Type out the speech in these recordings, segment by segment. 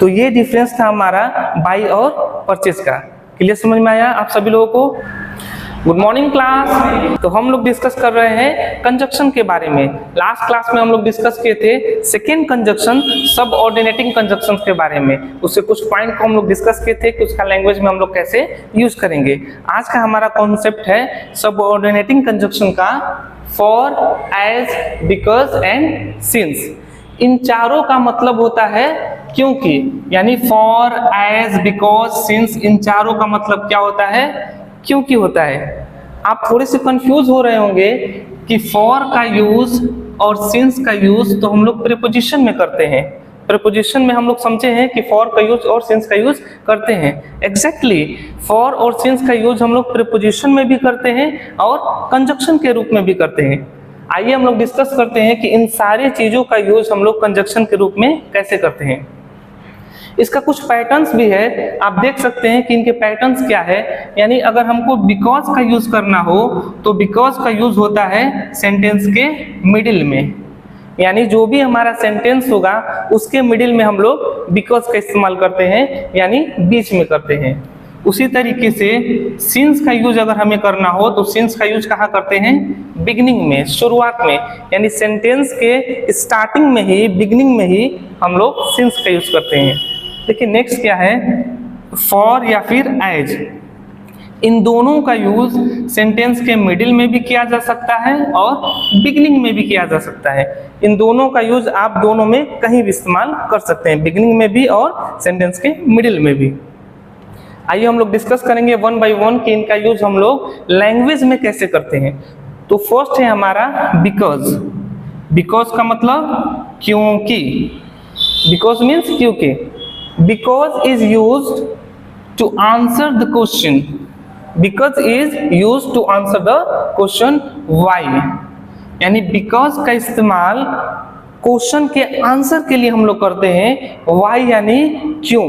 तो ये डिफरेंस था हमारा बाई और परचेज का। क्लियर समझ में आया आप सभी लोगों को? Good morning class. तो हम लोग डिस्कस कर रहे हैं कंजक्शन के बारे में। लास्ट क्लास में हम लोग डिस्कस किए थे सेकेंड कंजक्शन, सब ऑर्डिनेटिंग कंजक्शन के बारे में। उससे कुछ पॉइंट को हम लोग डिस्कस किए थे कि उसका लैंग्वेज में हम लोग कैसे यूज करेंगे। आज का हमारा कॉन्सेप्ट है सब ऑर्डिनेटिंग कंजक्शन का, for, as, because and since. इन चारों का मतलब होता है क्योंकि, यानी फॉर, एज, बिकॉज, सिंस, इन चारों का मतलब क्या होता है? क्योंकि होता है। आप थोड़े से कंफ्यूज हो रहे होंगे कि फॉर का यूज और सिंस का यूज तो हम लोग प्रीपोजिशन में करते हैं। प्रीपोजिशन में हम लोग समझे हैं कि फॉर का यूज और सिंस का यूज करते हैं। एग्जैक्टली फॉर और सिंस का यूज हम लोग प्रीपोजिशन में भी करते हैं और कंजक्शन के रूप में भी करते हैं। आइए हम लोग डिस्कस करते हैं कि इन सारी चीजों का यूज हम लोग कंजक्शन के रूप में कैसे करते हैं। इसका कुछ पैटर्न्स भी है, आप देख सकते हैं कि इनके पैटर्न्स क्या है। यानी अगर हमको बिकॉज का यूज करना हो तो बिकॉज का यूज होता है सेंटेंस के मिडिल में, यानी जो भी हमारा सेंटेंस होगा उसके मिडिल में हम लोग बिकॉज का इस्तेमाल करते हैं, यानी बीच में करते हैं। उसी तरीके से सिंस का यूज अगर हमें करना हो तो सिंस का यूज कहाँ करते हैं? बिगिनिंग में, शुरुआत में, यानी सेंटेंस के स्टार्टिंग में ही, बिगिनिंग में ही हम लोग सिंस का यूज करते हैं। देखिए नेक्स्ट क्या है, फॉर या फिर एज। इन दोनों का यूज सेंटेंस के मिडिल में भी किया जा सकता है और बिगिनिंग में भी किया जा सकता है। इन दोनों का यूज आप दोनों में कहीं भी इस्तेमाल कर सकते हैं, बिगिनिंग में भी और सेंटेंस के मिडिल में भी। आइए हम लोग डिस्कस करेंगे वन बाय वन कि इनका यूज हम लोग लैंग्वेज में कैसे करते हैं। तो फर्स्ट है हमारा बिकॉज। बिकॉज का मतलब क्योंकि। बिकॉज मीन्स क्योंकि। Because is used to answer the question. Because is used to answer the question why, यानी बिकॉज का इस्तेमाल क्वेश्चन के आंसर के लिए हम लोग करते हैं। व्हाई यानी क्यों।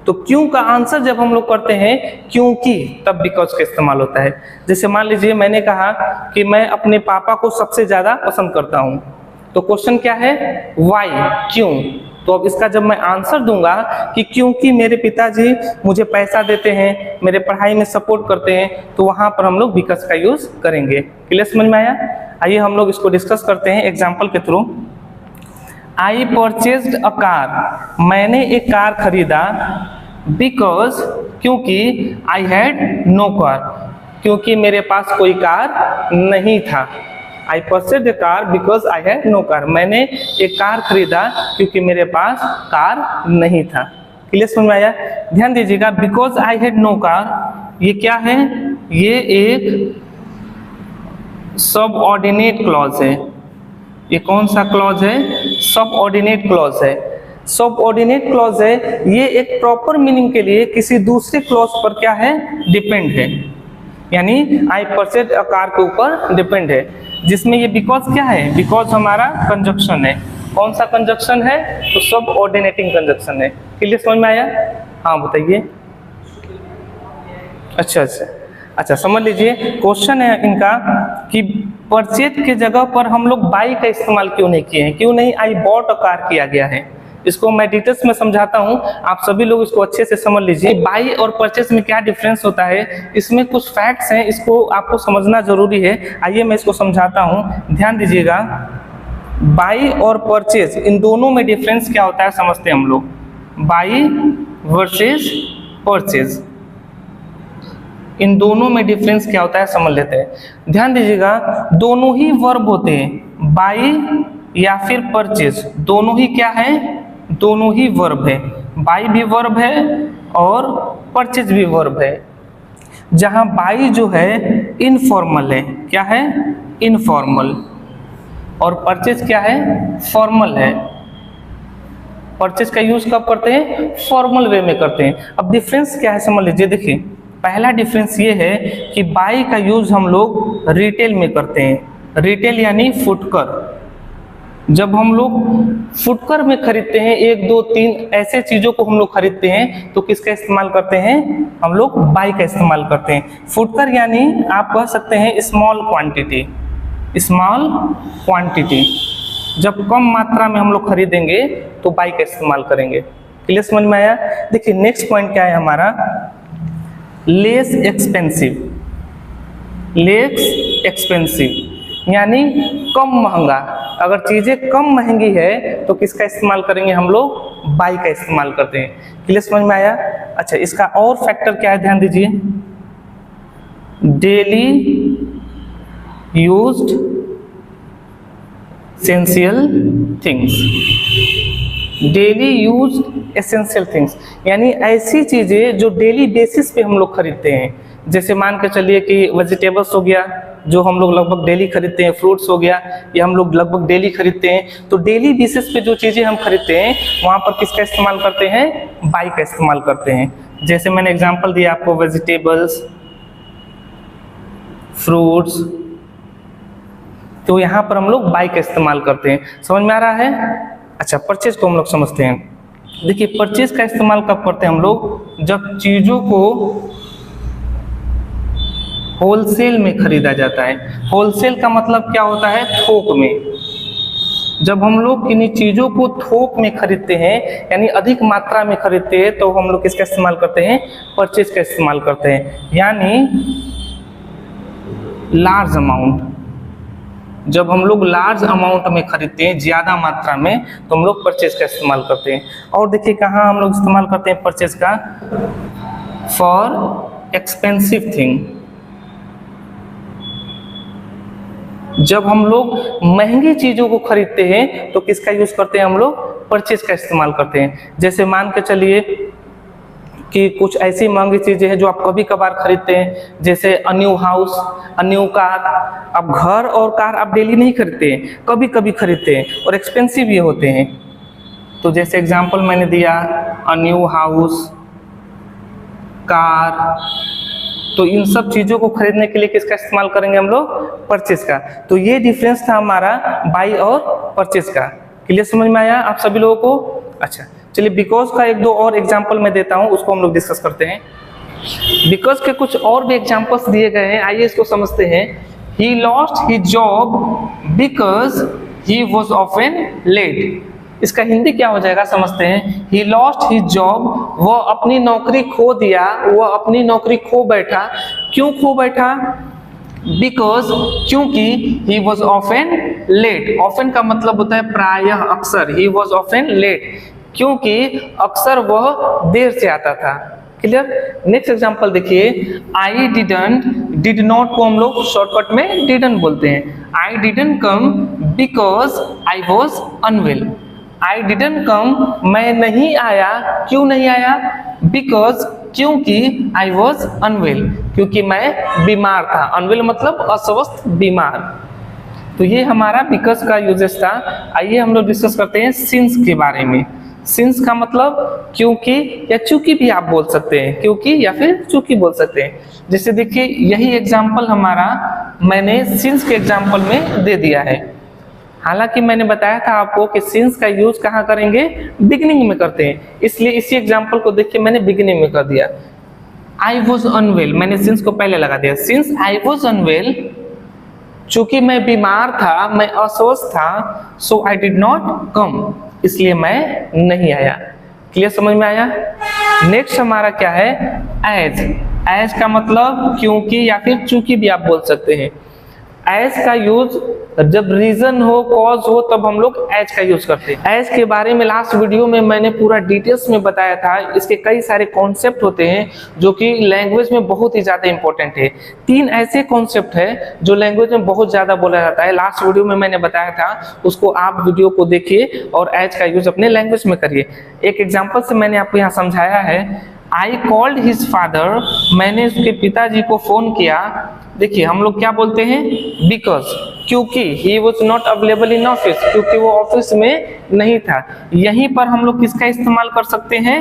तो क्यों का आंसर जब हम लोग करते हैं क्योंकि, तब बिकॉज का इस्तेमाल होता है। जैसे मान लीजिए मैंने कहा कि मैं अपने पापा को सबसे ज्यादा पसंद करता हूं, तो क्वेश्चन क्या है? व्हाई, क्यों। तो अब इसका जब मैं आंसर दूंगा कि क्योंकि मेरे पिताजी मुझे पैसा देते हैं, मेरे पढ़ाई में सपोर्ट करते हैं, तो वहां पर हम लोग बिकॉज का यूज करेंगे। क्लियर समझ में आया? आइए हम लोग इसको डिस्कस करते हैं एग्जाम्पल के through. I purchased a car. मैंने एक कार खरीदा। बिकॉज, क्योंकि आई हैड नो कार, क्योंकि मेरे पास कोई कार नहीं था। I purchased a car because I had no car. मैंने एक कार खरीदा क्योंकि मेरे पास कार नहीं था। क्लियर समझ में आया? ध्यान दीजिएगा, because I had no car ये क्या है? ये एक सबऑर्डिनेट क्लॉज है। ये कौन सा क्लॉज है? सबऑर्डिनेट क्लॉज है। सबऑर्डिनेट क्लॉज है, ये एक प्रॉपर मीनिंग के लिए किसी दूसरे क्लॉज पर क्या है? डिपेंड है। यानी आई परचेज्ड अ कार के ऊपर डिपेंड है, जिसमें ये बिकॉज क्या है? बिकॉज हमारा कंजक्शन है। कौन सा कंजक्शन है? तो सबऑर्डिनेटिंग कंजक्शन है। क्लियर समझ में आया? हाँ बताइए। अच्छा समझ लीजिए, क्वेश्चन है इनका कि परचेज के जगह पर हम लोग बाई का इस्तेमाल क्यों नहीं किए हैं, क्यों नहीं आई बॉट अ कार किया गया है। इसको मैं डिटेल्स में समझाता हूं, आप सभी लोग इसको अच्छे से समझ लीजिए। बाई और परचेज में क्या डिफरेंस होता है, इसमें कुछ फैक्ट्स हैं, इसको आपको समझना जरूरी है। आइए मैं इसको समझाता हूं, ध्यान दीजिएगा। बाई और परचेज, इन दोनों में डिफरेंस क्या होता है समझते हैं हम लोग। बाई वर्सेस परचेज, इन दोनों में डिफरेंस क्या होता है समझ लेते हैं। ध्यान दीजिएगा, दोनों ही वर्ब होते हैं। बाई या फिर परचेज, दोनों ही क्या है? दोनों ही वर्ब है। बाई भी वर्ब है और परचेज भी वर्ब है। जहां बाई जो है इनफॉर्मल है, क्या है? इनफॉर्मल। और परचेज क्या है? फॉर्मल है। परचेज का यूज कब करते हैं? फॉर्मल वे में करते हैं। अब डिफरेंस क्या है समझ लीजिए। देखिए, पहला डिफरेंस ये है कि बाई का यूज हम लोग रिटेल में करते हैं। रिटेल यानी फुटकर। जब हम लोग फुटकर में खरीदते हैं, 1, 2, 3 ऐसे चीजों को हम लोग खरीदते हैं, तो किसका इस्तेमाल करते हैं? हम लोग बाई का इस्तेमाल करते हैं। फुटकर यानी आप कह सकते हैं स्मॉल क्वांटिटी। स्मॉल क्वांटिटी, जब कम मात्रा में हम लोग खरीदेंगे तो बाई का इस्तेमाल करेंगे। क्लियर समझ में आया। देखिए नेक्स्ट पॉइंट क्या है हमारा, लेस एक्सपेंसिव। लेस एक्सपेंसिव यानी कम महंगा। अगर चीजें कम महंगी है तो किसका इस्तेमाल करेंगे हम लोग, बाई का इस्तेमाल करते हैं। क्लियर समझ में आया। अच्छा इसका और फैक्टर क्या है ध्यान दीजिए, daily used essential things. Daily used essential things यानी ऐसी चीजें जो डेली बेसिस पे हम लोग खरीदते हैं। जैसे मान के चलिए कि वेजिटेबल्स हो गया जो हम लोग लगभग डेली खरीदते हैं, फ्रूट्स हो गया ये हम लोग लगभग डेली खरीदते हैं। तो डेली बेसिस पे जो चीजें हम खरीदते हैं वहां पर किसका इस्तेमाल करते हैं, बाई का इस्तेमाल करते हैं। जैसे मैंने एग्जांपल दिया आपको, वेजिटेबल्स, फ्रूट्स, तो यहाँ पर हम लोग बाई का इस्तेमाल करते हैं। समझ में आ रहा है। अच्छा परचेज को हम लोग समझते हैं। देखिए परचेज का इस्तेमाल कब करते हैं हम लोग, जब चीजों को होलसेल में खरीदा जाता है। होलसेल का मतलब क्या होता है, थोक में। जब हम लोग किन्हीं चीजों को थोक में खरीदते हैं यानी अधिक मात्रा में खरीदते हैं तो हम लोग किसका इस्तेमाल करते हैं, परचेज का इस्तेमाल करते हैं। यानी लार्ज अमाउंट, जब हम लोग लार्ज अमाउंट में खरीदते हैं ज्यादा मात्रा में तो हम लोग परचेज का इस्तेमाल करते हैं। और देखिए कहाँ हम लोग इस्तेमाल करते हैं परचेज का, फॉर एक्सपेंसिव थिंग। जब हम लोग महंगी चीजों को खरीदते हैं तो किसका यूज करते हैं हम लोग, परचेज का इस्तेमाल करते हैं। जैसे मान के चलिए कि कुछ ऐसी महंगी चीजें हैं जो आप कभी कभार खरीदते हैं, जैसे a new house, a new car. अब घर और कार आप डेली नहीं खरीदते हैं, कभी कभी खरीदते हैं और एक्सपेंसिव भी होते हैं। तो जैसे एग्जांपल मैंने दिया, अ न्यू हाउस, कार, तो इन सब चीजों को खरीदने के लिए किसका इस्तेमाल करेंगे हम लोग, परचेज का। तो ये डिफरेंस था हमारा बाई और परचेज का। क्लियर समझ में आया आप सभी लोगों को। अच्छा चलिए बिकॉज का एक दो और एग्जांपल मैं देता हूं, उसको हम लोग डिस्कस करते हैं। बिकॉज के कुछ और भी एग्जांपल्स दिए गए हैं, आइए इसको समझते हैं। He lost his job because he was often late. इसका हिंदी क्या हो जाएगा समझते हैं। ही लॉस्ट हिज जॉब, वह अपनी नौकरी खो दिया, वह अपनी नौकरी खो बैठा। क्यों खो बैठा, बिकॉज क्योंकि he was often late. Often का मतलब होता है प्रायः, अक्सर। ही वॉज ऑफन लेट क्योंकि अक्सर वह देर से आता था। क्लियर। नेक्स्ट एग्जांपल देखिए, आई डिडंट, डिड नॉट को हम लोग शॉर्टकट में डिडंट बोलते हैं। I didn't come because I was unwell. I didn't come, मैं नहीं आया। क्यों नहीं आया, बिकॉज क्योंकि आई वॉज अनवेल, क्योंकि मैं बीमार था। अनवेल मतलब अस्वस्थ, बीमार। तो ये हमारा बिकॉज का यूजेस था। आइए हम लोग डिस्कस करते हैं सिंस के बारे में। सिंस का मतलब क्योंकि या चूंकि भी आप बोल सकते हैं, क्योंकि या फिर चूंकि बोल सकते हैं। जैसे देखिए यही एग्जाम्पल हमारा मैंने सिंस के एग्जाम्पल में दे दिया है। हालांकि मैंने बताया था आपको कि सिंस का यूज कहाँ करेंगे, बिगिनिंग में करते हैं, इसलिए इसी एग्जाम्पल को देखिए मैंने बिगिनिंग में कर दिया। आई वॉज अनवेल, मैंने सिंस को पहले लगा दिया। सिंस आई वॉज अनवेल, चूंकि मैं बीमार था, मैं अस्वस्थ था, सो आई डिड नॉट कम, इसलिए मैं नहीं आया। क्लियर समझ में आया। नेक्स्ट हमारा क्या है, एज। एज का मतलब क्योंकि या फिर चूंकि भी आप बोल सकते हैं। एज का यूज जब रीजन हो, कॉज हो, तब हम लोग एज का यूज करते हैं। एज के बारे में लास्ट वीडियो में मैंने पूरा डिटेल्स में बताया था। इसके कई सारे कॉन्सेप्ट होते हैं जो कि लैंग्वेज में बहुत ही ज्यादा इंपॉर्टेंट है। 3 ऐसे कॉन्सेप्ट है जो लैंग्वेज में बहुत ज्यादा बोला जाता है। लास्ट वीडियो में मैंने बताया था, उसको आप वीडियो को देखिए और एज का यूज अपने लैंग्वेज में करिए। एक एग्जाम्पल से मैंने आपको यहाँ समझाया है। आई कॉल्ड हिज फादर, मैंने उसके पिताजी को फोन किया। देखिए हम लोग क्या बोलते हैं, बिकॉज, क्योंकि। He was not available in office, क्योंकि वो ऑफिस में नहीं था। यहीं पर हम लोग किसका इस्तेमाल कर सकते हैं,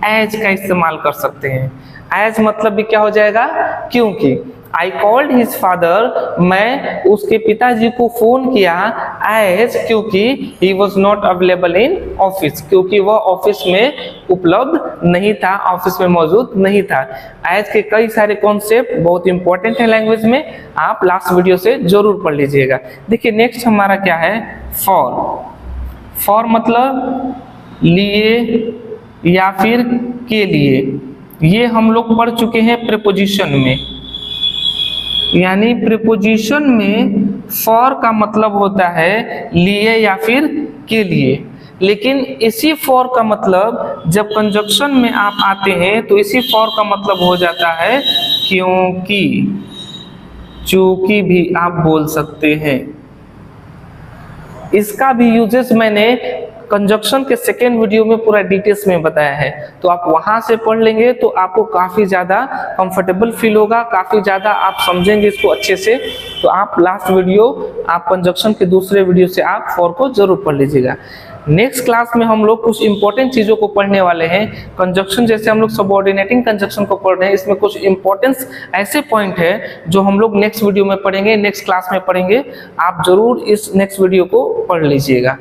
एज का इस्तेमाल कर सकते हैं। एज मतलब भी क्या हो जाएगा, क्योंकि। आई कॉल्ड हिज फादर, मैं उसके पिताजी को फोन किया, एज, क्योंकि he was not available in office, क्योंकि वह ऑफिस में उपलब्ध नहीं था, ऑफिस में मौजूद नहीं था। एज के कई सारे कॉन्सेप्ट बहुत इंपॉर्टेंट है लैंग्वेज में, आप लास्ट वीडियो से जरूर पढ़ लीजिएगा। देखिए नेक्स्ट हमारा क्या है, फॉर। फॉर मतलब लिए, या फिर के लिए, ये हम लोग पढ़ चुके हैं प्रीपोजिशन में। यानी प्रीपोजिशन में फॉर का मतलब होता है लिए या फिर के लिए, लेकिन इसी फॉर का मतलब जब कंजक्शन में आप आते हैं तो इसी फॉर का मतलब हो जाता है क्योंकि, चूंकि भी आप बोल सकते हैं। इसका भी यूजेस मैंने कंजक्शन के सेकेंड वीडियो में पूरा डिटेल्स में बताया है, तो आप वहां से पढ़ लेंगे तो आपको काफी ज्यादा कंफर्टेबल फील होगा, काफी ज्यादा आप समझेंगे इसको अच्छे से। तो आप लास्ट वीडियो, आप कंजक्शन के दूसरे वीडियो से आप फॉर को जरूर पढ़ लीजिएगा। नेक्स्ट क्लास में हम लोग कुछ इंपॉर्टेंट चीजों को पढ़ने वाले हैं। कंजक्शन जैसे हम लोग सबऑर्डिनेटिंग कंजक्शन को पढ़ रहे हैं, इसमें कुछ इंपॉर्टेंस ऐसे पॉइंट है जो हम लोग नेक्स्ट वीडियो में पढ़ेंगे, नेक्स्ट क्लास में पढ़ेंगे। आप जरूर इस नेक्स्ट वीडियो को पढ़ लीजिएगा।